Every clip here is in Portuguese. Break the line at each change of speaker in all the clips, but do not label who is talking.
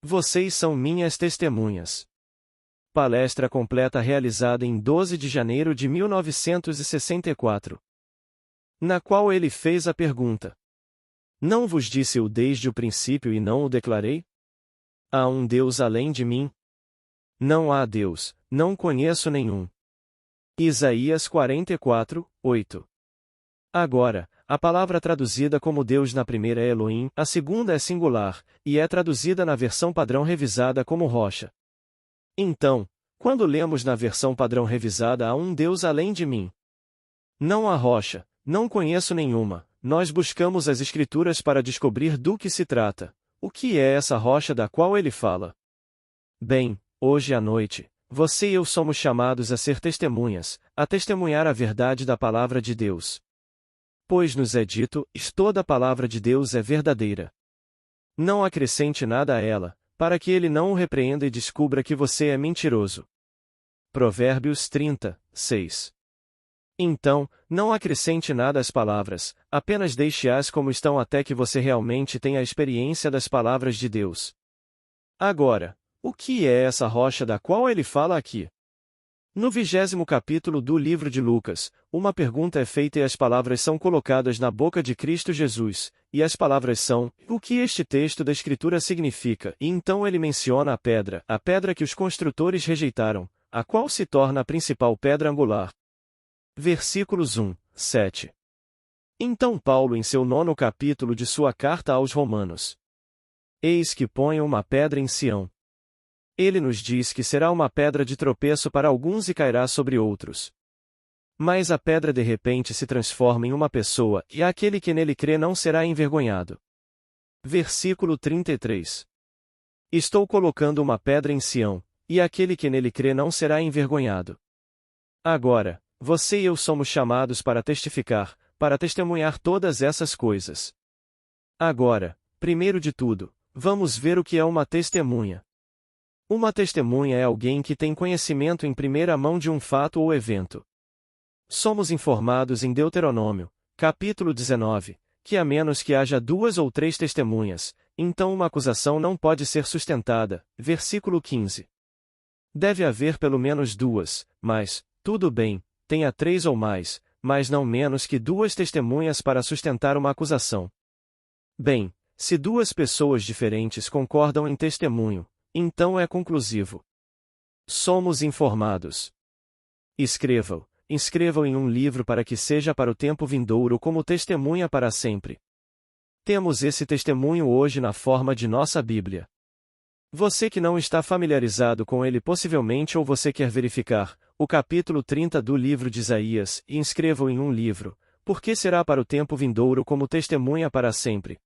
Vocês são minhas testemunhas. Palestra completa realizada em 12 de janeiro de 1964. Na qual ele fez a pergunta: Não vos disse eu desde o princípio e não o declarei? Há um Deus além de mim? Não há Deus, não conheço nenhum. Isaías 44, 8. Agora, a palavra traduzida como Deus na primeira é Elohim, a segunda é singular, e é traduzida na versão padrão revisada como rocha. Então, quando lemos na versão padrão revisada há um Deus além de mim? Não há rocha, não conheço nenhuma, nós buscamos as Escrituras para descobrir do que se trata. O que é essa rocha da qual ele fala? Bem, hoje à noite, você e eu somos chamados a ser testemunhas, a testemunhar a verdade da palavra de Deus. Pois nos é dito, toda a palavra de Deus é verdadeira. Não acrescente nada a ela, para que ele não o repreenda e descubra que você é mentiroso. Provérbios 30, 6. Então, não acrescente nada às palavras, apenas deixe-as como estão até que você realmente tenha a experiência das palavras de Deus. Agora, o que é essa rocha da qual ele fala aqui? No 20º capítulo do livro de Lucas, uma pergunta é feita e as palavras são colocadas na boca de Cristo Jesus, e as palavras são: o que este texto da Escritura significa? E então ele menciona a pedra que os construtores rejeitaram, a qual se torna a principal pedra angular. Versículos 1, 7. Então Paulo em seu 9º capítulo de sua carta aos Romanos: Eis que ponho uma pedra em Sião. Ele nos diz que será uma pedra de tropeço para alguns e cairá sobre outros. Mas a pedra de repente se transforma em uma pessoa, e aquele que nele crê não será envergonhado. Versículo 33. Estou colocando uma pedra em Sião, e aquele que nele crê não será envergonhado. Agora, você e eu somos chamados para testificar, para testemunhar todas essas coisas. Agora, primeiro de tudo, vamos ver o que é uma testemunha. Uma testemunha é alguém que tem conhecimento em primeira mão de um fato ou evento. Somos informados em Deuteronômio, capítulo 19, que a menos que haja 2 ou 3 testemunhas, então uma acusação não pode ser sustentada. Versículo 15. Deve haver pelo menos 2, mas, tudo bem, tenha 3 ou mais, mas não menos que 2 testemunhas para sustentar uma acusação. Bem, se 2 pessoas diferentes concordam em testemunho, então é conclusivo. Somos informados. Inscreva-o em um livro para que seja para o tempo vindouro como testemunha para sempre. Temos esse testemunho hoje na forma de nossa Bíblia. Você que não está familiarizado com ele possivelmente ou você quer verificar, o capítulo 30 do livro de Isaías, e inscreva-o em um livro, porque será para o tempo vindouro como testemunha para sempre.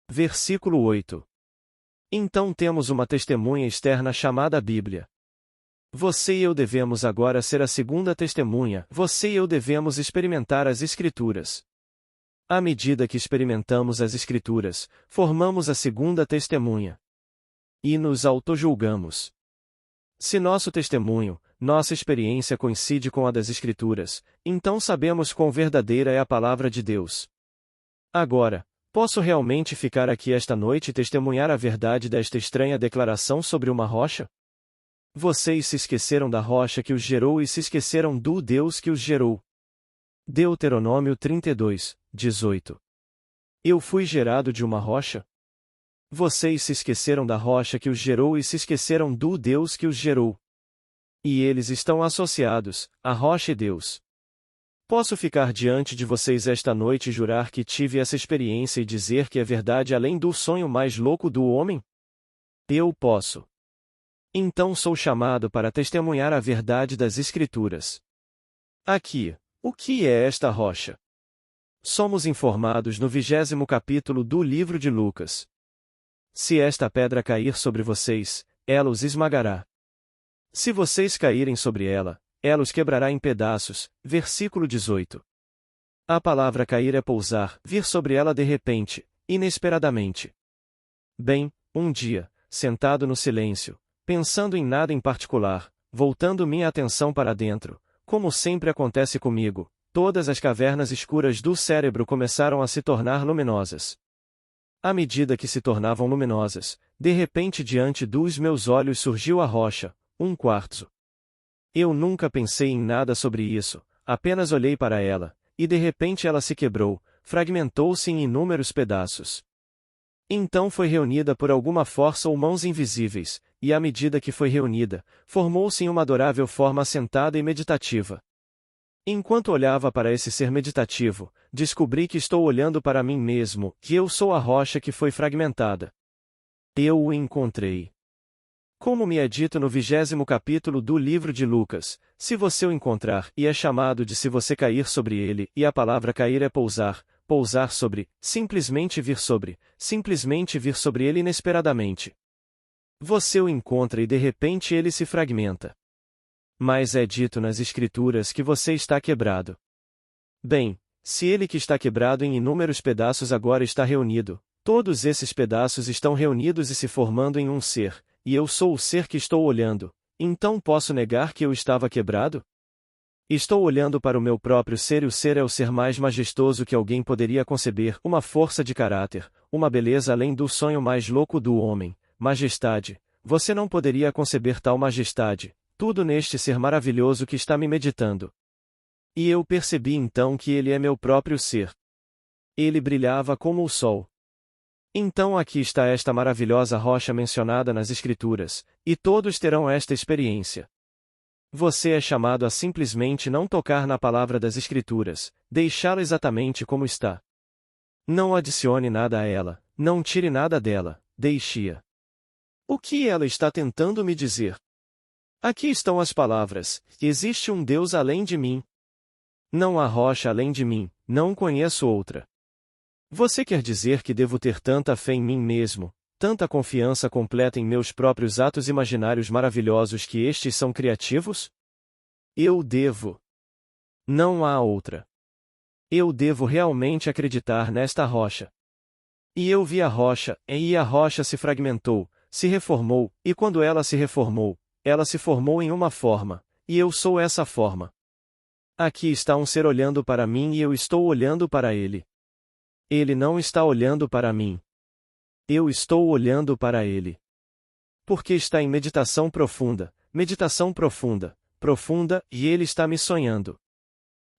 Versículo 8. Então temos uma testemunha externa chamada Bíblia. Você e eu devemos agora ser a segunda testemunha, você e eu devemos experimentar as Escrituras. À medida que experimentamos as Escrituras, formamos a segunda testemunha. E nos autojulgamos. Se nosso testemunho, nossa experiência coincide com a das Escrituras, então sabemos quão verdadeira é a palavra de Deus. Agora, posso realmente ficar aqui esta noite e testemunhar a verdade desta estranha declaração sobre uma rocha? Vocês se esqueceram da rocha que os gerou e se esqueceram do Deus que os gerou. Deuteronômio 32, 18. Eu fui gerado de uma rocha? Vocês se esqueceram da rocha que os gerou e se esqueceram do Deus que os gerou. E eles estão associados, a rocha e Deus. Posso ficar diante de vocês esta noite e jurar que tive essa experiência e dizer que é verdade além do sonho mais louco do homem? Eu posso. Então sou chamado para testemunhar a verdade das Escrituras. Aqui, o que é esta rocha? Somos informados no 20º capítulo do livro de Lucas. Se esta pedra cair sobre vocês, ela os esmagará. Se vocês caírem sobre ela, ela os quebrará em pedaços. Versículo 18. A palavra cair é pousar, vir sobre ela de repente, inesperadamente. Bem, um dia, sentado no silêncio, pensando em nada em particular, voltando minha atenção para dentro, como sempre acontece comigo, todas as cavernas escuras do cérebro começaram a se tornar luminosas. À medida que se tornavam luminosas, De repente diante dos meus olhos surgiu a rocha, um quartzo. Eu nunca pensei em nada sobre isso, apenas olhei para ela, e de repente ela se quebrou, fragmentou-se em inúmeros pedaços. Então foi reunida por alguma força ou mãos invisíveis, e à medida que foi reunida, formou-se em uma adorável forma assentada e meditativa. Enquanto olhava para esse ser meditativo, descobri que estou olhando para mim mesmo, que eu sou a rocha que foi fragmentada. Eu o encontrei. Como me é dito no 20º capítulo do livro de Lucas, se você o encontrar, e é chamado de se você cair sobre ele, e a palavra cair é pousar, pousar sobre, simplesmente vir sobre ele inesperadamente. Você o encontra e de repente ele se fragmenta. Mas é dito nas Escrituras que você está quebrado. Bem, se ele que está quebrado em inúmeros pedaços agora está reunido, todos esses pedaços estão reunidos e se formando em um ser, e eu sou o ser que estou olhando, então posso negar que eu estava quebrado? Estou olhando para o meu próprio ser e o ser é o ser mais majestoso que alguém poderia conceber, uma força de caráter, uma beleza além do sonho mais louco do homem, majestade, você não poderia conceber tal majestade, tudo neste ser maravilhoso que está me meditando. E eu percebi então que ele é meu próprio ser. Ele brilhava como o sol. Então aqui está esta maravilhosa rocha mencionada nas Escrituras, e todos terão esta experiência. Você é chamado a simplesmente não tocar na palavra das Escrituras, deixá-la exatamente como está. Não adicione nada a ela, não tire nada dela, deixe-a. O que ela está tentando me dizer? Aqui estão as palavras: existe um Deus além de mim. Não há rocha além de mim, não conheço outra. Você quer dizer que devo ter tanta fé em mim mesmo, tanta confiança completa em meus próprios atos imaginários maravilhosos que estes são criativos? Eu devo. Não há outra. Eu devo realmente acreditar nesta rocha. E eu vi a rocha, e a rocha se fragmentou, se reformou, e quando ela se reformou, ela se formou em uma forma, e eu sou essa forma. Aqui está um ser olhando para mim e eu estou olhando para ele. Ele não está olhando para mim. Eu estou olhando para ele. Porque está em meditação profunda, profunda, e ele está me sonhando.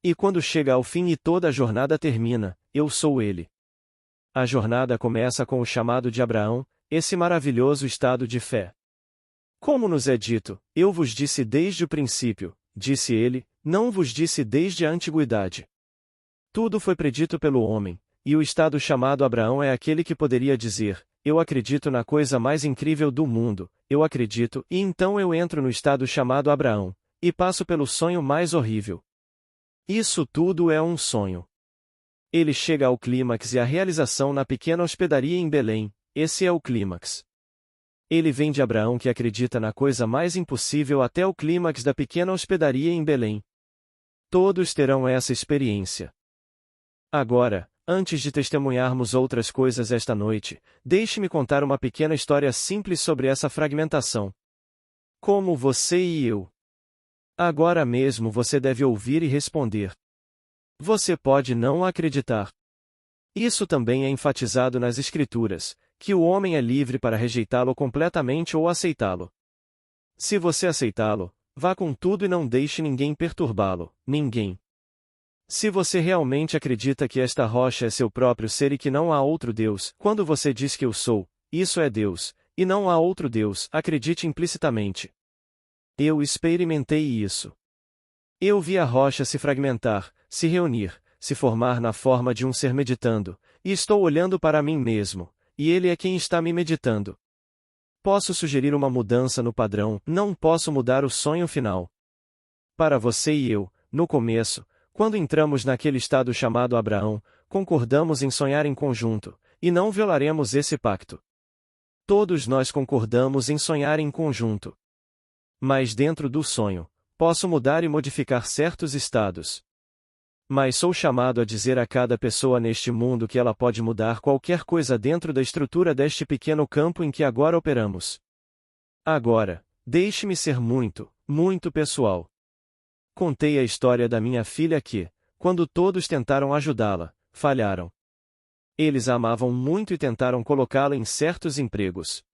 E quando chega ao fim e toda a jornada termina, eu sou ele. A jornada começa com o chamado de Abraão, esse maravilhoso estado de fé. Como nos é dito, eu vos disse desde o princípio, disse ele, não vos disse desde a antiguidade. Tudo foi predito pelo homem, e o estado chamado Abraão é aquele que poderia dizer, eu acredito na coisa mais incrível do mundo, eu acredito, e então eu entro no estado chamado Abraão, e passo pelo sonho mais horrível. Isso tudo é um sonho. Ele chega ao clímax e à realização na pequena hospedaria em Belém, esse é o clímax. Ele vem de Abraão que acredita na coisa mais impossível até o clímax da pequena hospedaria em Belém. Todos terão essa experiência. Agora, antes de testemunharmos outras coisas esta noite, deixe-me contar uma pequena história simples sobre essa fragmentação. Como você e eu. Agora mesmo você deve ouvir e responder. Você pode não acreditar. Isso também é enfatizado nas Escrituras, que o homem é livre para rejeitá-lo completamente ou aceitá-lo. Se você aceitá-lo, vá com tudo e não deixe ninguém perturbá-lo, ninguém. Se você realmente acredita que esta rocha é seu próprio ser e que não há outro Deus, quando você diz que eu sou, isso é Deus, e não há outro Deus, acredite implicitamente. Eu experimentei isso. Eu vi a rocha se fragmentar, se reunir, se formar na forma de um ser meditando, e estou olhando para mim mesmo, e ele é quem está me meditando. Posso sugerir uma mudança no padrão, não posso mudar o sonho final. Para você e eu, no começo, quando entramos naquele estado chamado Abraão, concordamos em sonhar em conjunto, e não violaremos esse pacto. Todos nós concordamos em sonhar em conjunto. Mas dentro do sonho, posso mudar e modificar certos estados. Mas sou chamado a dizer a cada pessoa neste mundo que ela pode mudar qualquer coisa dentro da estrutura deste pequeno campo em que agora operamos. Agora, deixe-me ser muito, muito pessoal. Contei a história da minha filha que, quando todos tentaram ajudá-la, falharam. Eles a amavam muito e tentaram colocá-la em certos empregos.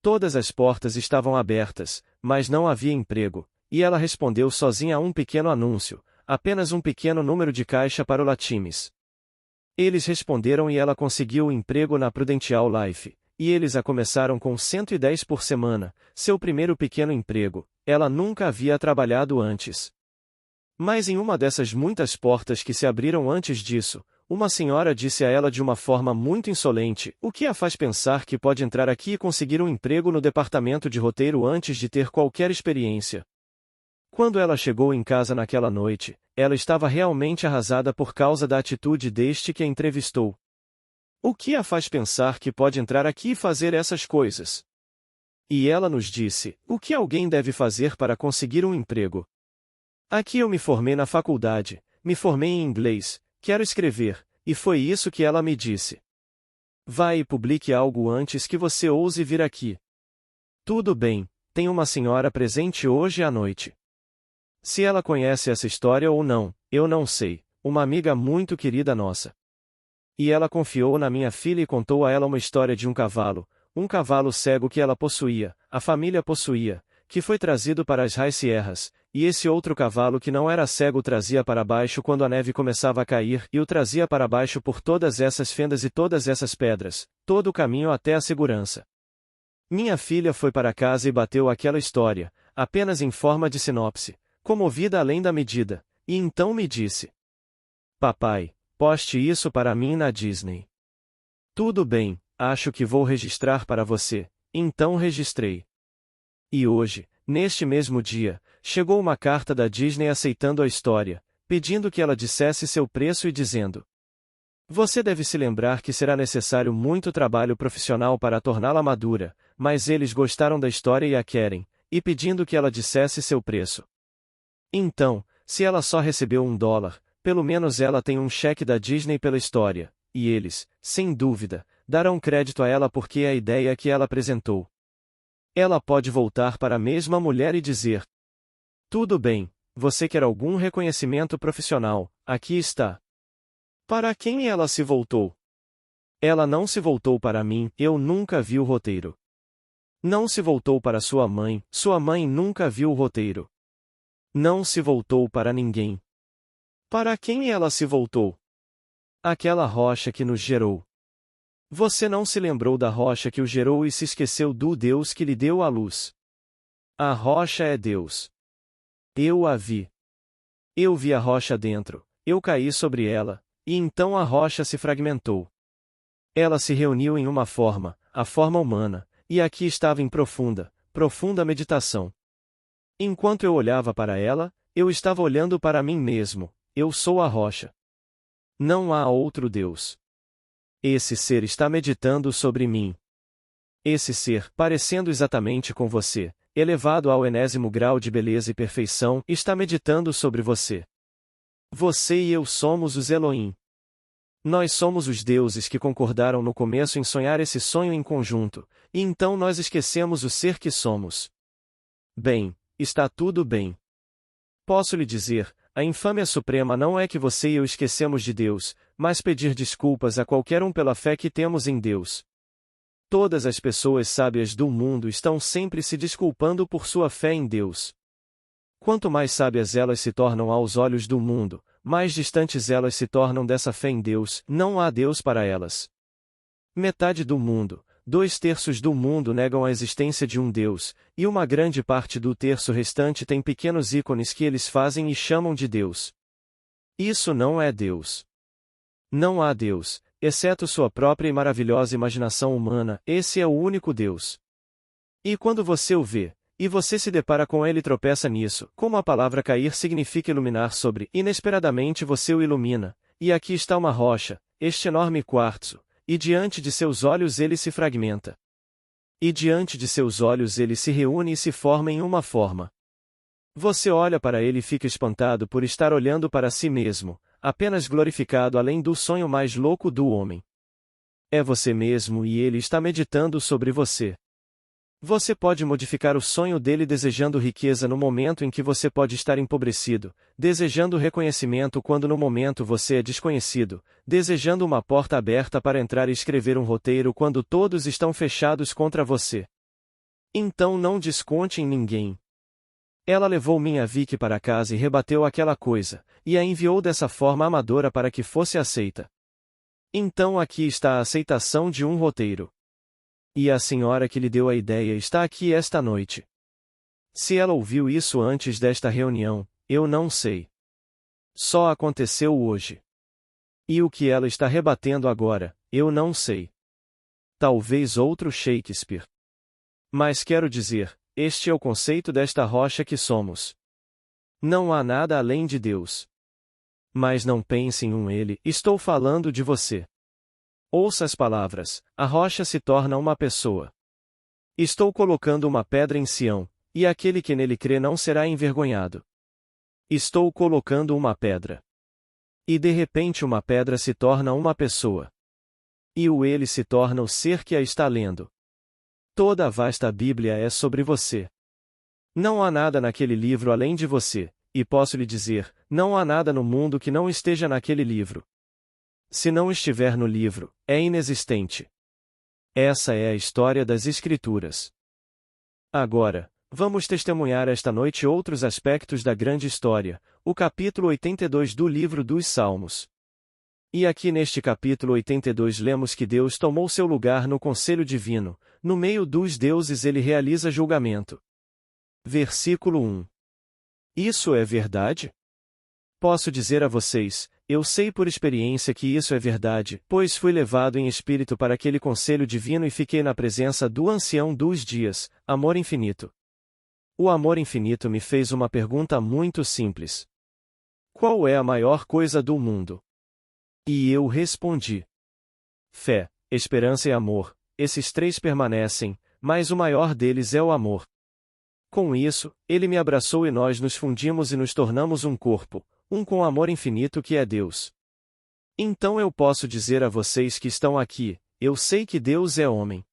Todas as portas estavam abertas, mas não havia emprego, e ela respondeu sozinha a um pequeno anúncio, apenas um pequeno número de caixa para o Latimes. Eles responderam e ela conseguiu o emprego na Prudential Life, e eles a começaram com 110 por semana, seu primeiro pequeno emprego. Ela nunca havia trabalhado antes. Mas em uma dessas muitas portas que se abriram antes disso, uma senhora disse a ela de uma forma muito insolente: "O que a faz pensar que pode entrar aqui e conseguir um emprego no departamento de roteiro antes de ter qualquer experiência?" Quando ela chegou em casa naquela noite, ela estava realmente arrasada por causa da atitude deste que a entrevistou. "O que a faz pensar que pode entrar aqui e fazer essas coisas?" E ela nos disse: "O que alguém deve fazer para conseguir um emprego? Aqui eu me formei na faculdade, me formei em inglês, quero escrever", e foi isso que ela me disse. "Vá e publique algo antes que você ouse vir aqui." Tudo bem, tem uma senhora presente hoje à noite. Se ela conhece essa história ou não, eu não sei, uma amiga muito querida nossa. E ela confiou na minha filha e contou a ela uma história de um cavalo cego que ela possuía, a família possuía, que foi trazido para as High Sierras, e esse outro cavalo que não era cego o trazia para baixo quando a neve começava a cair e o trazia para baixo por todas essas fendas e todas essas pedras, todo o caminho até a segurança. Minha filha foi para casa e bateu aquela história, apenas em forma de sinopse, comovida além da medida, e então me disse: "Papai, poste isso para mim na Disney." Tudo bem, acho que vou registrar para você, então registrei. E hoje, neste mesmo dia, chegou uma carta da Disney aceitando a história, pedindo que ela dissesse seu preço e dizendo: "Você deve se lembrar que será necessário muito trabalho profissional para torná-la madura, mas eles gostaram da história e a querem, e pedindo que ela dissesse seu preço." Então, se ela só recebeu $1, pelo menos ela tem um cheque da Disney pela história, e eles, sem dúvida, darão crédito a ela porque é a ideia que ela apresentou. Ela pode voltar para a mesma mulher e dizer: "Tudo bem, você quer algum reconhecimento profissional, aqui está." Para quem ela se voltou? Ela não se voltou para mim, eu nunca vi o roteiro. Não se voltou para sua mãe nunca viu o roteiro. Não se voltou para ninguém. Para quem ela se voltou? Aquela rocha que nos gerou. Você não se lembrou da rocha que o gerou e se esqueceu do Deus que lhe deu a luz. A rocha é Deus. Eu a vi. Eu vi a rocha dentro, eu caí sobre ela, e então a rocha se fragmentou. Ela se reuniu em uma forma, a forma humana, e aqui estava em profunda meditação. Enquanto eu olhava para ela, eu estava olhando para mim mesmo: eu sou a rocha. Não há outro Deus. Esse ser está meditando sobre mim. Esse ser, parecendo exatamente com você, elevado ao enésimo grau de beleza e perfeição, está meditando sobre você. Você e eu somos os Elohim. Nós somos os deuses que concordaram no começo em sonhar esse sonho em conjunto, e então nós esquecemos o ser que somos. Bem, está tudo bem. Posso lhe dizer, a infâmia suprema não é que você e eu esquecemos de Deus, mas pedir desculpas a qualquer um pela fé que temos em Deus. Todas as pessoas sábias do mundo estão sempre se desculpando por sua fé em Deus. Quanto mais sábias elas se tornam aos olhos do mundo, mais distantes elas se tornam dessa fé em Deus. Não há Deus para elas. Metade do mundo, 2/3 do mundo negam a existência de um Deus, e uma grande parte do terço restante tem pequenos ícones que eles fazem e chamam de Deus. Isso não é Deus. Não há Deus, exceto sua própria e maravilhosa imaginação humana, esse é o único Deus. E quando você o vê, e você se depara com ele e tropeça nisso, como a palavra cair significa iluminar sobre, inesperadamente você o ilumina, e aqui está uma rocha, este enorme quartzo, e diante de seus olhos ele se fragmenta. E diante de seus olhos ele se reúne e se forma em uma forma. Você olha para ele e fica espantado por estar olhando para si mesmo, apenas glorificado além do sonho mais louco do homem. É você mesmo e ele está meditando sobre você. Você pode modificar o sonho dele desejando riqueza no momento em que você pode estar empobrecido, desejando reconhecimento quando no momento você é desconhecido, desejando uma porta aberta para entrar e escrever um roteiro quando todos estão fechados contra você. Então não desconte em ninguém. Ela levou minha Vicky para casa e rebateu aquela coisa, e a enviou dessa forma amadora para que fosse aceita. Então aqui está a aceitação de um roteiro. E a senhora que lhe deu a ideia está aqui esta noite. Se ela ouviu isso antes desta reunião, eu não sei. Só aconteceu hoje. E o que ela está rebatendo agora, eu não sei. Talvez outro Shakespeare. Mas quero dizer, este é o conceito desta rocha que somos. Não há nada além de Deus. Mas não pense em ele, estou falando de você. Ouça as palavras, a rocha se torna uma pessoa. Estou colocando uma pedra em Sião, e aquele que nele crê não será envergonhado. Estou colocando uma pedra. E de repente uma pedra se torna uma pessoa. E o ele se torna o ser que a está lendo. Toda a vasta Bíblia é sobre você. Não há nada naquele livro além de você, e posso lhe dizer, não há nada no mundo que não esteja naquele livro. Se não estiver no livro, é inexistente. Essa é a história das Escrituras. Agora, vamos testemunhar esta noite outros aspectos da grande história, o capítulo 82 do livro dos Salmos. E aqui neste capítulo 82 lemos que Deus tomou seu lugar no conselho divino, no meio dos deuses ele realiza julgamento. Versículo 1. Isso é verdade? Posso dizer a vocês, eu sei por experiência que isso é verdade, pois fui levado em espírito para aquele conselho divino e fiquei na presença do ancião dos dias, amor infinito. O amor infinito me fez uma pergunta muito simples. Qual é a maior coisa do mundo? E eu respondi. Fé, esperança e amor, esses três permanecem, mas o maior deles é o amor. Com isso, ele me abraçou e nós nos fundimos e nos tornamos um corpo, um com amor infinito que é Deus. Então eu posso dizer a vocês que estão aqui, eu sei que Deus é homem.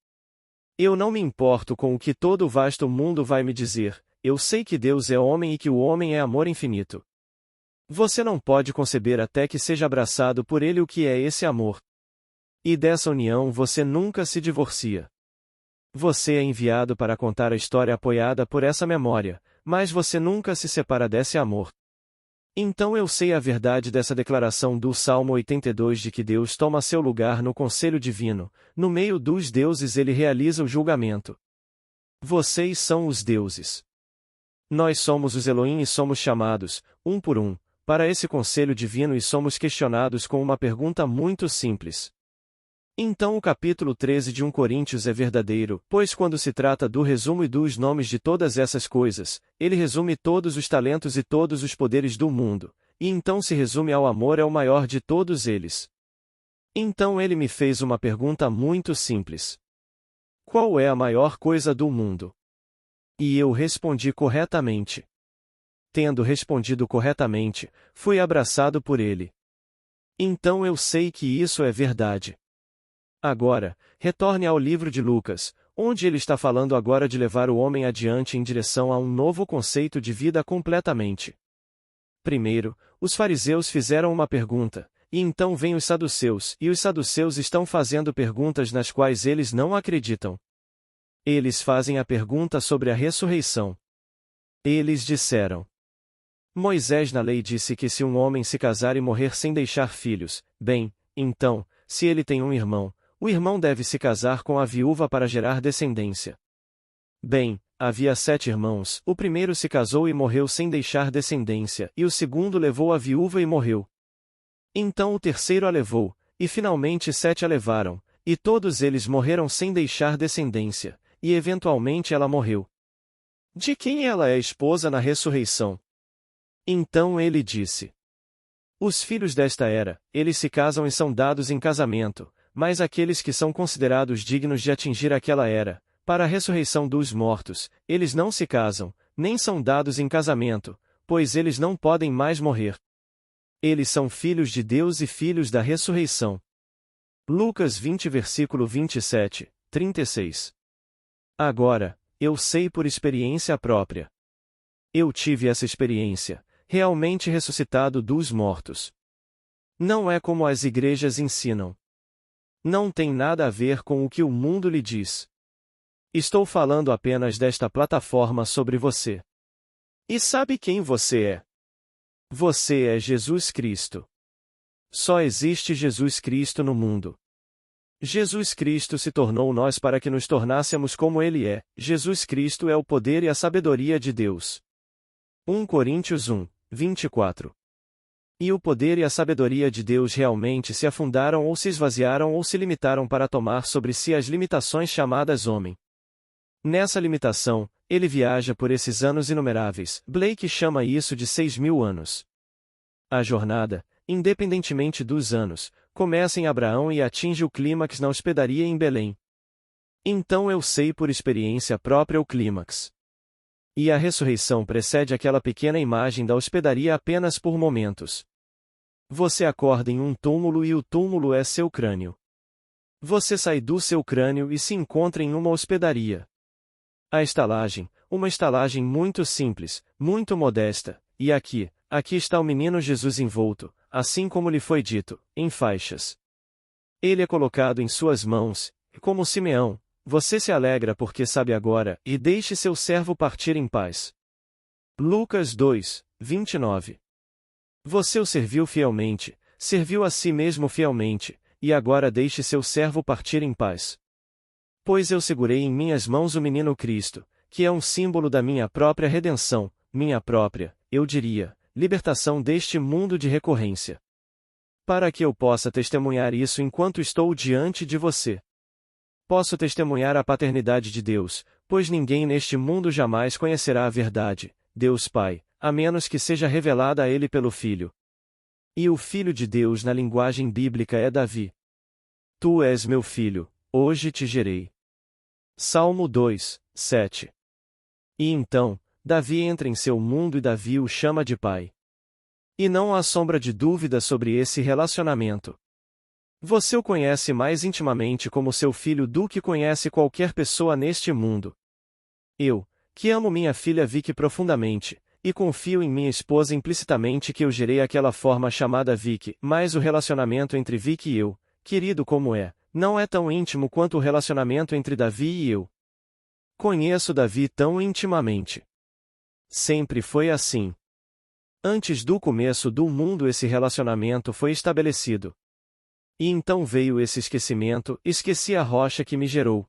Eu não me importo com o que todo o vasto mundo vai me dizer, eu sei que Deus é homem e que o homem é amor infinito. Você não pode conceber até que seja abraçado por ele o que é esse amor. E dessa união você nunca se divorcia. Você é enviado para contar a história apoiada por essa memória, mas você nunca se separa desse amor. Então eu sei a verdade dessa declaração do Salmo 82 de que Deus toma seu lugar no conselho divino, no meio dos deuses ele realiza o julgamento. Vocês são os deuses. Nós somos os Elohim e somos chamados, um por um, para esse conselho divino e somos questionados com uma pergunta muito simples. Então o capítulo 13 de 1 Coríntios é verdadeiro, pois quando se trata do resumo e dos nomes de todas essas coisas, ele resume todos os talentos e todos os poderes do mundo, e então se resume ao amor é o maior de todos eles. Então ele me fez uma pergunta muito simples. Qual é a maior coisa do mundo? E eu respondi corretamente. Tendo respondido corretamente, fui abraçado por ele. Então eu sei que isso é verdade. Agora, retorne ao livro de Lucas, onde ele está falando agora de levar o homem adiante em direção a um novo conceito de vida completamente. Primeiro, os fariseus fizeram uma pergunta, e então vêm os saduceus, e os saduceus estão fazendo perguntas nas quais eles não acreditam. Eles fazem a pergunta sobre a ressurreição. Eles disseram: Moisés na lei disse que se um homem se casar e morrer sem deixar filhos, bem, então, se ele tem um irmão, o irmão deve se casar com a viúva para gerar descendência. Bem, havia 7 irmãos, o primeiro se casou e morreu sem deixar descendência, e o segundo levou a viúva e morreu. Então o terceiro a levou, e finalmente 7 a levaram, e todos eles morreram sem deixar descendência, e eventualmente ela morreu. De quem ela é esposa na ressurreição? Então ele disse: Os filhos desta era, eles se casam e são dados em casamento, mas aqueles que são considerados dignos de atingir aquela era, para a ressurreição dos mortos, eles não se casam, nem são dados em casamento, pois eles não podem mais morrer. Eles são filhos de Deus e filhos da ressurreição. Lucas 20 versículo 27, 36. Agora, eu sei por experiência própria. Eu tive essa experiência, realmente ressuscitado dos mortos. Não é como as igrejas ensinam. Não tem nada a ver com o que o mundo lhe diz. Estou falando apenas desta plataforma sobre você. E sabe quem você é? Você é Jesus Cristo. Só existe Jesus Cristo no mundo. Jesus Cristo se tornou nós para que nos tornássemos como Ele é. Jesus Cristo é o poder e a sabedoria de Deus. 1 Coríntios 1, 24. E o poder e a sabedoria de Deus realmente se afundaram ou se esvaziaram ou se limitaram para tomar sobre si as limitações chamadas homem. Nessa limitação, ele viaja por esses anos inumeráveis. Blake chama isso de 6.000 anos. A jornada, independentemente dos anos, começa em Abraão e atinge o clímax na hospedaria em Belém. Então eu sei por experiência própria o clímax. E a ressurreição precede aquela pequena imagem da hospedaria apenas por momentos. Você acorda em um túmulo e o túmulo é seu crânio. Você sai do seu crânio e se encontra em uma hospedaria. A estalagem, uma estalagem muito simples, muito modesta, e aqui está o menino Jesus envolto, assim como lhe foi dito, em faixas. Ele é colocado em suas mãos, e como Simeão, você se alegra porque sabe agora, e deixe seu servo partir em paz. Lucas 2, 29. Você o serviu fielmente, serviu a si mesmo fielmente, e agora deixe seu servo partir em paz. Pois eu segurei em minhas mãos o menino Cristo, que é um símbolo da minha própria redenção, minha própria, eu diria, libertação deste mundo de recorrência. Para que eu possa testemunhar isso enquanto estou diante de você. Posso testemunhar a paternidade de Deus, pois ninguém neste mundo jamais conhecerá a verdade, Deus Pai, a menos que seja revelada a ele pelo Filho. E o Filho de Deus na linguagem bíblica é Davi. Tu és meu filho, hoje te gerei. Salmo 2, 7. E então, Davi entra em seu mundo e Davi o chama de pai. E não há sombra de dúvida sobre esse relacionamento. Você o conhece mais intimamente como seu filho do que conhece qualquer pessoa neste mundo. Eu, que amo minha filha Vicky profundamente, e confio em minha esposa implicitamente que eu gerei aquela forma chamada Vicky, mas o relacionamento entre Vicky e eu, querido como é, não é tão íntimo quanto o relacionamento entre Davi e eu. Conheço Davi tão intimamente. Sempre foi assim. Antes do começo do mundo esse relacionamento foi estabelecido. E então veio esse esquecimento, esqueci a rocha que me gerou.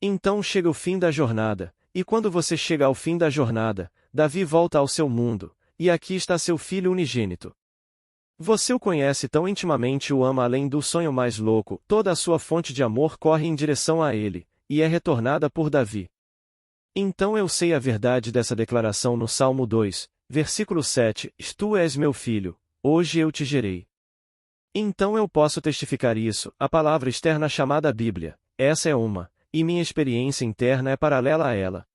Então chega o fim da jornada, e quando você chega ao fim da jornada, Davi volta ao seu mundo, e aqui está seu filho unigênito. Você o conhece tão intimamente e o ama além do sonho mais louco, toda a sua fonte de amor corre em direção a ele, e é retornada por Davi. Então eu sei a verdade dessa declaração no Salmo 2, versículo 7, Tu és meu filho, hoje eu te gerei. Então eu posso testificar isso, a palavra externa chamada Bíblia, essa é uma, e minha experiência interna é paralela a ela.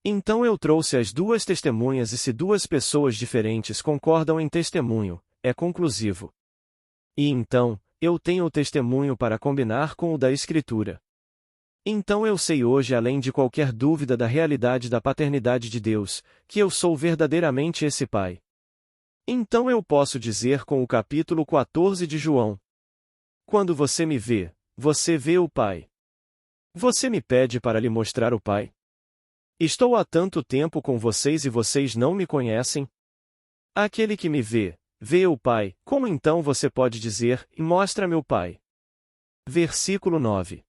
Então eu trouxe as duas testemunhas e se duas pessoas diferentes concordam em testemunho, é conclusivo. E então, eu tenho o testemunho para combinar com o da Escritura. Então eu sei hoje além de qualquer dúvida da realidade da paternidade de Deus, que eu sou verdadeiramente esse Pai. Então eu posso dizer com o capítulo 14 de João: Quando você me vê, você vê o Pai. Você me pede para lhe mostrar o Pai? Estou há tanto tempo com vocês e vocês não me conhecem? Aquele que me vê, vê o Pai, como então você pode dizer, mostra-me o Pai? Versículo 9.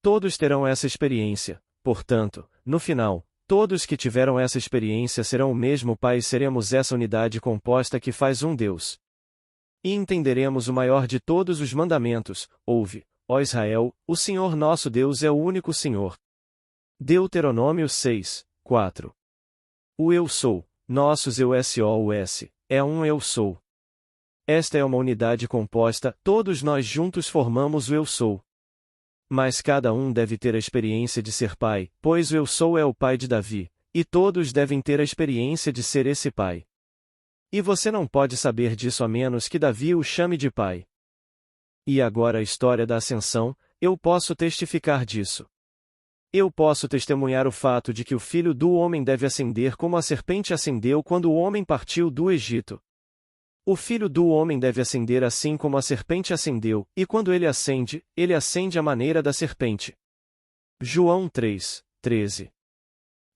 Todos terão essa experiência, portanto, no final, todos que tiveram essa experiência serão o mesmo Pai e seremos essa unidade composta que faz um Deus. E entenderemos o maior de todos os mandamentos: ouve, ó Israel, o Senhor nosso Deus é o único Senhor. Deuteronômio 6, 4. O Eu Sou, nossos Eu SOUS, é um Eu Sou. Esta é uma unidade composta, todos nós juntos formamos o Eu Sou. Mas cada um deve ter a experiência de ser pai, pois o Eu Sou é o pai de Davi, e todos devem ter a experiência de ser esse pai. E você não pode saber disso a menos que Davi o chame de pai. E agora a história da ascensão, eu posso testificar disso. Eu posso testemunhar o fato de que o Filho do Homem deve ascender como a serpente ascendeu quando o homem partiu do Egito. O Filho do Homem deve ascender assim como a serpente ascendeu, e quando ele ascende à maneira da serpente. João 3:13.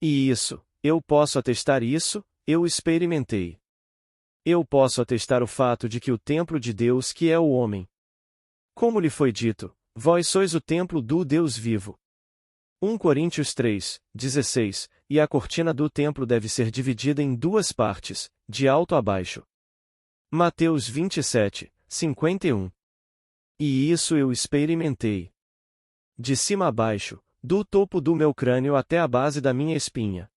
E isso, eu posso atestar isso, eu experimentei. Eu posso atestar o fato de que o templo de Deus que é o homem. Como lhe foi dito, vós sois o templo do Deus vivo. 1 Coríntios 3:16, e a cortina do templo deve ser dividida em duas partes, de alto a baixo. Mateus 27:51. E isso eu experimentei. De cima a baixo, do topo do meu crânio até a base da minha espinha.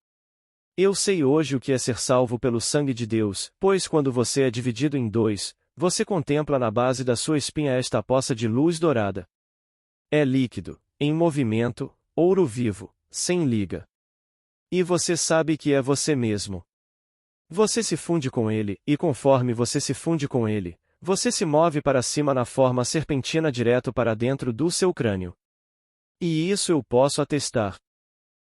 Eu sei hoje o que é ser salvo pelo sangue de Deus, pois quando você é dividido em dois, você contempla na base da sua espinha esta poça de luz dourada. É líquido, em movimento, ouro vivo, sem liga. E você sabe que é você mesmo. Você se funde com ele, e conforme você se funde com ele, você se move para cima na forma serpentina direto para dentro do seu crânio. E isso eu posso atestar.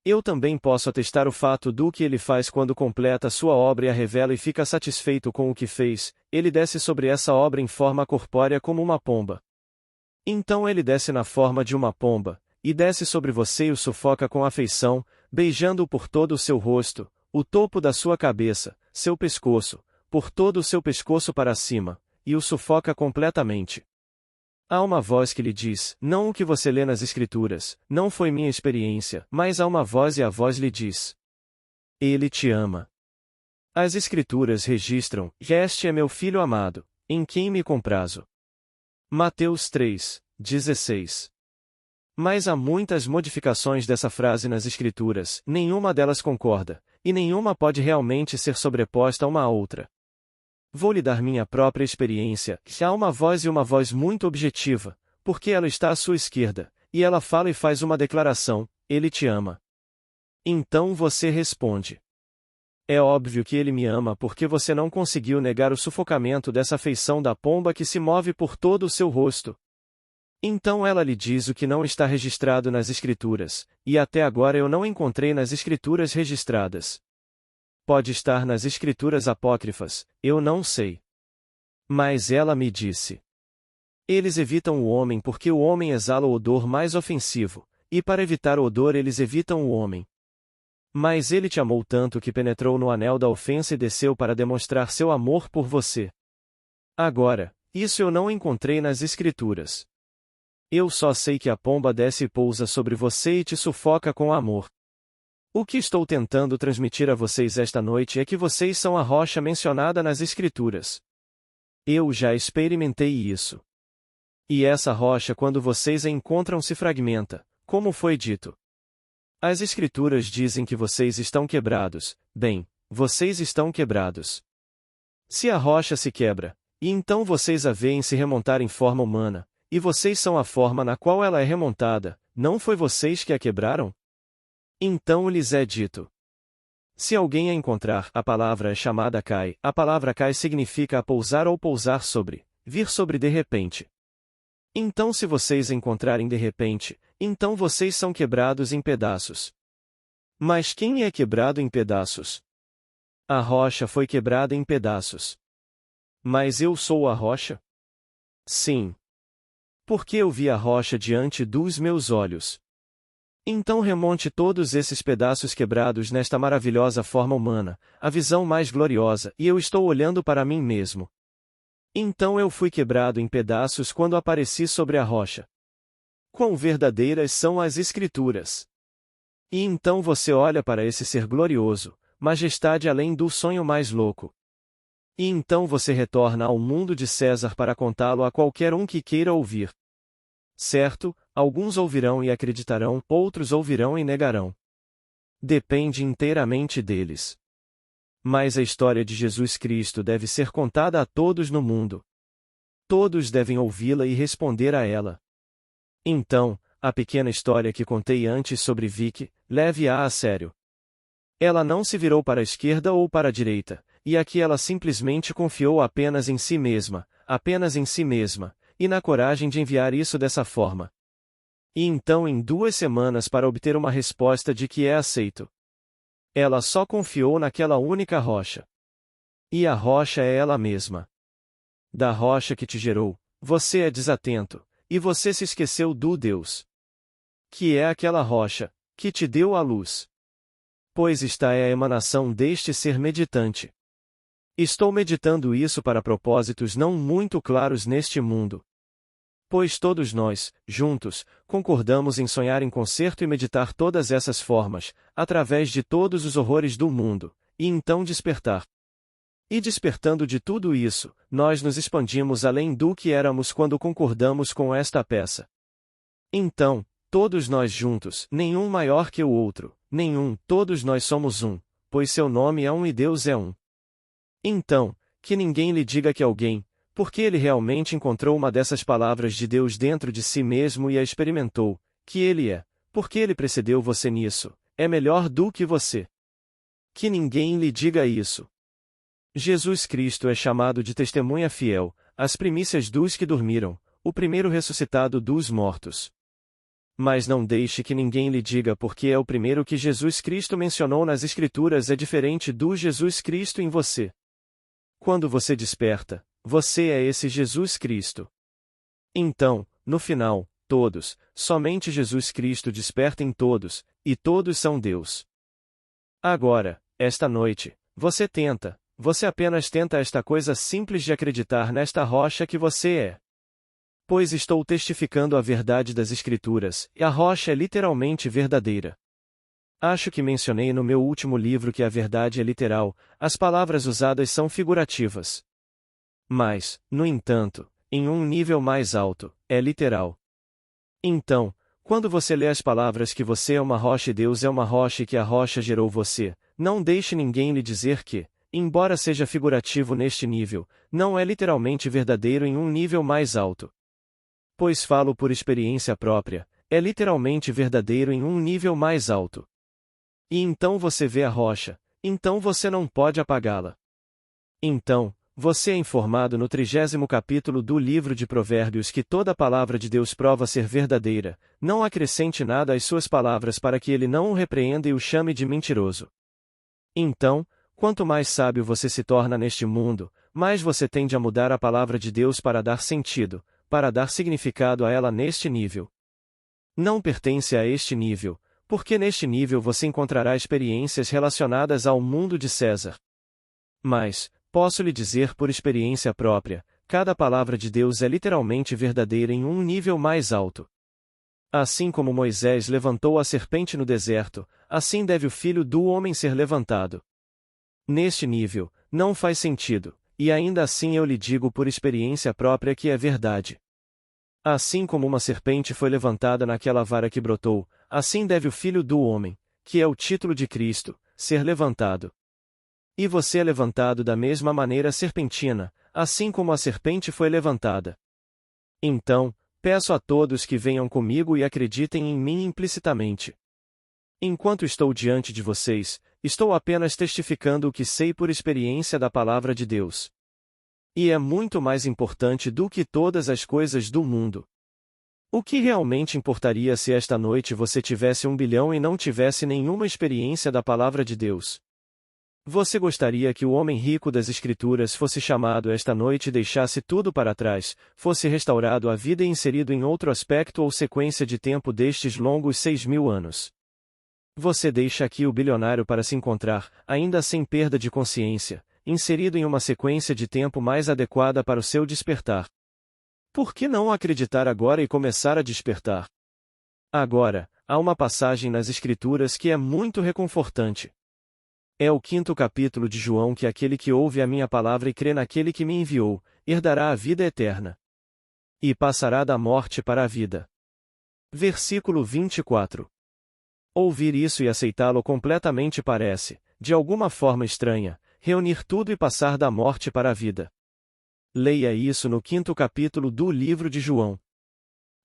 Eu também posso atestar o fato do que ele faz quando completa sua obra e a revela e fica satisfeito com o que fez, ele desce sobre essa obra em forma corpórea como uma pomba. Então ele desce na forma de uma pomba, e desce sobre você e o sufoca com afeição, beijando-o por todo o seu rosto, o topo da sua cabeça, seu pescoço, por todo o seu pescoço para cima, e o sufoca completamente. Há uma voz que lhe diz, não o que você lê nas Escrituras, não foi minha experiência, mas há uma voz e a voz lhe diz: Ele te ama. As Escrituras registram, este é meu filho amado, em quem me comprazo. Mateus 3:16. Mas há muitas modificações dessa frase nas Escrituras, nenhuma delas concorda, e nenhuma pode realmente ser sobreposta uma à outra. Vou lhe dar minha própria experiência, há uma voz e uma voz muito objetiva, porque ela está à sua esquerda, e ela fala e faz uma declaração, ele te ama. Então você responde. É óbvio que ele me ama porque você não conseguiu negar o sufocamento dessa feição da pomba que se move por todo o seu rosto. Então ela lhe diz o que não está registrado nas Escrituras, e até agora eu não encontrei nas Escrituras registradas. Pode estar nas Escrituras apócrifas, eu não sei. Mas ela me disse. Eles evitam o homem porque o homem exala o odor mais ofensivo, e para evitar o odor eles evitam o homem. Mas ele te amou tanto que penetrou no anel da ofensa e desceu para demonstrar seu amor por você. Agora, isso eu não encontrei nas Escrituras. Eu só sei que a pomba desce e pousa sobre você e te sufoca com amor. O que estou tentando transmitir a vocês esta noite é que vocês são a rocha mencionada nas Escrituras. Eu já experimentei isso. E essa rocha, quando vocês a encontram, se fragmenta, como foi dito. As Escrituras dizem que vocês estão quebrados, bem, vocês estão quebrados. Se a rocha se quebra, e então vocês a veem se remontar em forma humana, e vocês são a forma na qual ela é remontada, não foi vocês que a quebraram? Então lhes é dito. Se alguém a encontrar, a palavra é chamada cai, a palavra cai significa a pousar ou pousar sobre, vir sobre de repente. Então se vocês a encontrarem de repente, então vocês são quebrados em pedaços. Mas quem é quebrado em pedaços? A rocha foi quebrada em pedaços. Mas eu sou a rocha? Sim. Porque eu vi a rocha diante dos meus olhos. Então remonte todos esses pedaços quebrados nesta maravilhosa forma humana, a visão mais gloriosa, e eu estou olhando para mim mesmo. Então eu fui quebrado em pedaços quando apareci sobre a rocha. Quão verdadeiras são as Escrituras! E então você olha para esse ser glorioso, majestade além do sonho mais louco. E então você retorna ao mundo de César para contá-lo a qualquer um que queira ouvir. Certo, alguns ouvirão e acreditarão, outros ouvirão e negarão. Depende inteiramente deles. Mas a história de Jesus Cristo deve ser contada a todos no mundo. Todos devem ouvi-la e responder a ela. Então, a pequena história que contei antes sobre Vicky, leve-a a sério. Ela não se virou para a esquerda ou para a direita, e aqui ela simplesmente confiou apenas em si mesma, e na coragem de enviar isso dessa forma. E então em 2 semanas para obter uma resposta de que é aceito. Ela só confiou naquela única rocha. E a rocha é ela mesma. Da rocha que te gerou, você é desatento, e você se esqueceu do Deus que é aquela rocha, que te deu a luz. Pois esta é a emanação deste ser meditante. Estou meditando isso para propósitos não muito claros neste mundo. Pois todos nós, juntos, concordamos em sonhar em concerto e meditar todas essas formas, através de todos os horrores do mundo, e então despertar. E despertando de tudo isso, nós nos expandimos além do que éramos quando concordamos com esta peça. Então, todos nós juntos, nenhum maior que o outro, nenhum, todos nós somos um, pois seu nome é um e Deus é um. Então, que ninguém lhe diga que alguém, porque ele realmente encontrou uma dessas palavras de Deus dentro de si mesmo e a experimentou, que ele é, porque ele precedeu você nisso, é melhor do que você. Que ninguém lhe diga isso. Jesus Cristo é chamado de testemunha fiel, as primícias dos que dormiram, o primeiro ressuscitado dos mortos. Mas não deixe que ninguém lhe diga porque é o primeiro que Jesus Cristo mencionou nas Escrituras é diferente do Jesus Cristo em você. Quando você desperta, você é esse Jesus Cristo. Então, no final, todos, somente Jesus Cristo desperta em todos, e todos são Deus. Agora, esta noite, você apenas tenta esta coisa simples de acreditar nesta rocha que você é. Pois estou testificando a verdade das Escrituras, e a rocha é literalmente verdadeira. Acho que mencionei no meu último livro que a verdade é literal, as palavras usadas são figurativas. Mas, no entanto, em um nível mais alto, é literal. Então, quando você lê as palavras que você é uma rocha e Deus é uma rocha e que a rocha gerou você, não deixe ninguém lhe dizer que, embora seja figurativo neste nível, não é literalmente verdadeiro em um nível mais alto. Pois falo por experiência própria, é literalmente verdadeiro em um nível mais alto. E então você vê a rocha, então você não pode apagá-la. Então, você é informado no 30º capítulo do livro de Provérbios que toda palavra de Deus prova ser verdadeira, não acrescente nada às suas palavras para que ele não o repreenda e o chame de mentiroso. Então, quanto mais sábio você se torna neste mundo, mais você tende a mudar a palavra de Deus para dar sentido, para dar significado a ela neste nível. Não pertence a este nível, porque neste nível você encontrará experiências relacionadas ao mundo de César. Mas, posso lhe dizer por experiência própria, cada palavra de Deus é literalmente verdadeira em um nível mais alto. Assim como Moisés levantou a serpente no deserto, assim deve o Filho do Homem ser levantado. Neste nível, não faz sentido, e ainda assim eu lhe digo por experiência própria que é verdade. Assim como uma serpente foi levantada naquela vara que brotou, assim deve o Filho do Homem, que é o título de Cristo, ser levantado. E você é levantado da mesma maneira serpentina, assim como a serpente foi levantada. Então, peço a todos que venham comigo e acreditem em mim implicitamente. Enquanto estou diante de vocês, estou apenas testificando o que sei por experiência da palavra de Deus. E é muito mais importante do que todas as coisas do mundo. O que realmente importaria se esta noite você tivesse 1 bilhão e não tivesse nenhuma experiência da palavra de Deus? Você gostaria que o homem rico das Escrituras fosse chamado esta noite e deixasse tudo para trás, fosse restaurado à vida e inserido em outro aspecto ou sequência de tempo destes longos 6.000 anos? Você deixa aqui o bilionário para se encontrar, ainda sem perda de consciência, inserido em uma sequência de tempo mais adequada para o seu despertar. Por que não acreditar agora e começar a despertar? Agora, há uma passagem nas Escrituras que é muito reconfortante. É o 5º capítulo de João que aquele que ouve a minha palavra e crê naquele que me enviou, herdará a vida eterna. E passará da morte para a vida. Versículo 24. Ouvir isso e aceitá-lo completamente parece, de alguma forma estranha, reunir tudo e passar da morte para a vida. Leia isso no 5º capítulo do livro de João.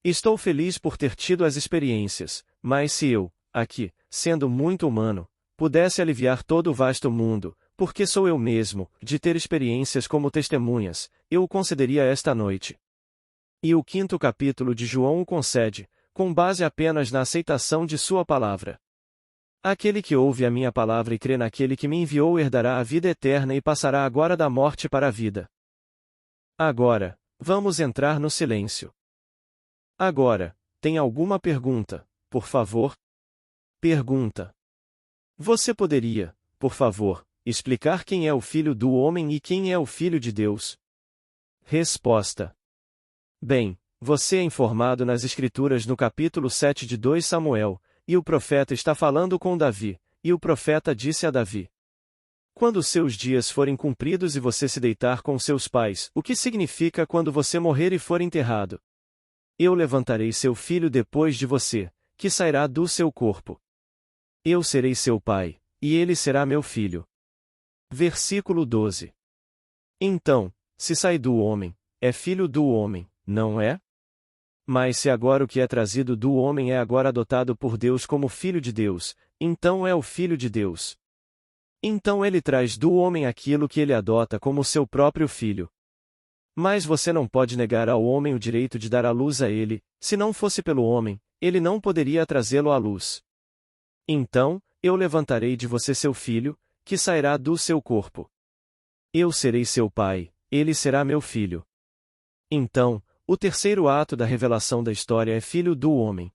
Estou feliz por ter tido as experiências, mas se eu, aqui, sendo muito humano, pudesse aliviar todo o vasto mundo, porque sou eu mesmo, de ter experiências como testemunhas, eu o concederia esta noite. E o 5º capítulo de João o concede, com base apenas na aceitação de sua palavra. Aquele que ouve a minha palavra e crê naquele que me enviou herdará a vida eterna e passará agora da morte para a vida. Agora, vamos entrar no silêncio. Agora, tem alguma pergunta, por favor? Pergunta. Você poderia, por favor, explicar quem é o Filho do Homem e quem é o Filho de Deus? Resposta. Bem, você é informado nas Escrituras no capítulo 7 de 2 Samuel, e o profeta está falando com Davi, e o profeta disse a Davi: quando seus dias forem cumpridos e você se deitar com seus pais, o que significa quando você morrer e for enterrado? Eu levantarei seu filho depois de você, que sairá do seu corpo. Eu serei seu pai, e ele será meu filho. Versículo 12. Então, se sai do homem, é filho do homem, não é? Mas se agora o que é trazido do homem é agora adotado por Deus como filho de Deus, então é o filho de Deus. Então ele traz do homem aquilo que ele adota como seu próprio filho. Mas você não pode negar ao homem o direito de dar à luz a ele, se não fosse pelo homem, ele não poderia trazê-lo à luz. Então, eu levantarei de você seu filho, que sairá do seu corpo. Eu serei seu pai, ele será meu filho. Então, o terceiro ato da revelação da história é filho do homem.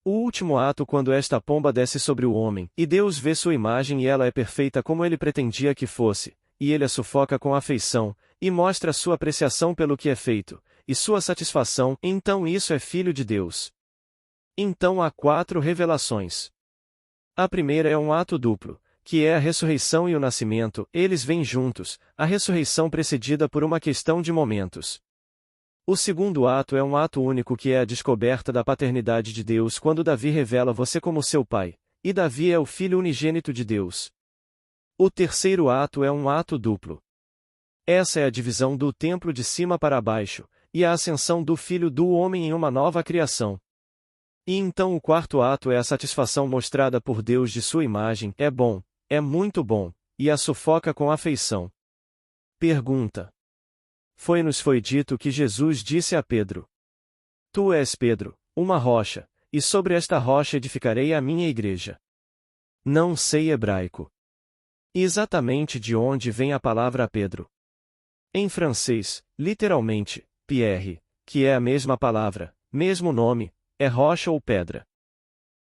O último ato quando esta pomba desce sobre o homem, e Deus vê sua imagem e ela é perfeita como ele pretendia que fosse, e ele a sufoca com afeição, e mostra sua apreciação pelo que é feito, e sua satisfação, então isso é filho de Deus. Então há 4 revelações. A primeira é um ato duplo, que é a ressurreição e o nascimento, eles vêm juntos, a ressurreição precedida por uma questão de momentos. O segundo ato é um ato único que é a descoberta da paternidade de Deus quando Davi revela você como seu pai, e Davi é o filho unigênito de Deus. O terceiro ato é um ato duplo. Essa é a divisão do templo de cima para baixo, e a ascensão do Filho do Homem em uma nova criação. E então o quarto ato é a satisfação mostrada por Deus de sua imagem, é bom, é muito bom, e a sufoca com afeição. Pergunta. Foi dito que Jesus disse a Pedro: tu és Pedro, uma rocha, e sobre esta rocha edificarei a minha igreja. Não sei hebraico. Exatamente de onde vem a palavra Pedro? Em francês, literalmente, Pierre, que é a mesma palavra, mesmo nome, é rocha ou pedra.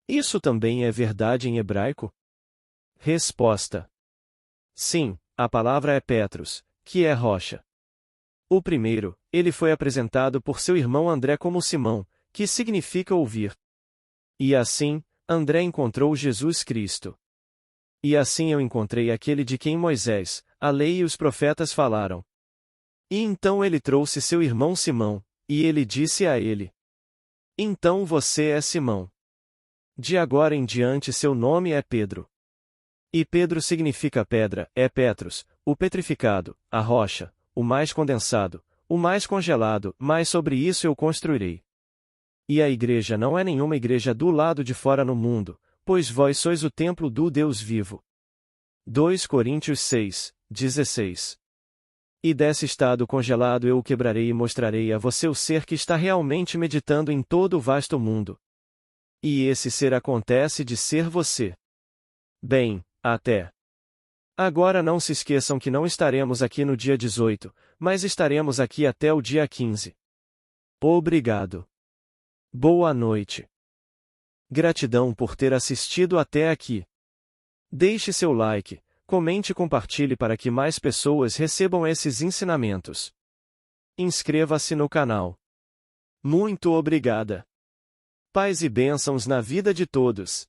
Isso também é verdade em hebraico? Resposta. Sim, a palavra é Petros, que é rocha. O primeiro, ele foi apresentado por seu irmão André como Simão, que significa ouvir. E assim, André encontrou Jesus Cristo. E assim eu encontrei aquele de quem Moisés, a lei e os profetas falaram. E então ele trouxe seu irmão Simão, e ele disse a ele: então você é Simão. De agora em diante seu nome é Pedro. E Pedro significa pedra, é Petros, o petrificado, a rocha, o mais condensado, o mais congelado, mas sobre isso eu construirei. E a igreja não é nenhuma igreja do lado de fora no mundo, pois vós sois o templo do Deus vivo. 2 Coríntios 6, 16. E desse estado congelado eu o quebrarei e mostrarei a você o ser que está realmente meditando em todo o vasto mundo. E esse ser acontece de ser você. Bem, até. Agora não se esqueçam que não estaremos aqui no dia 18, mas estaremos aqui até o dia 15. Obrigado. Boa noite. Gratidão por ter assistido até aqui. Deixe seu like, comente e compartilhe para que mais pessoas recebam esses ensinamentos. Inscreva-se no canal. Muito obrigada. Paz e bênçãos na vida de todos.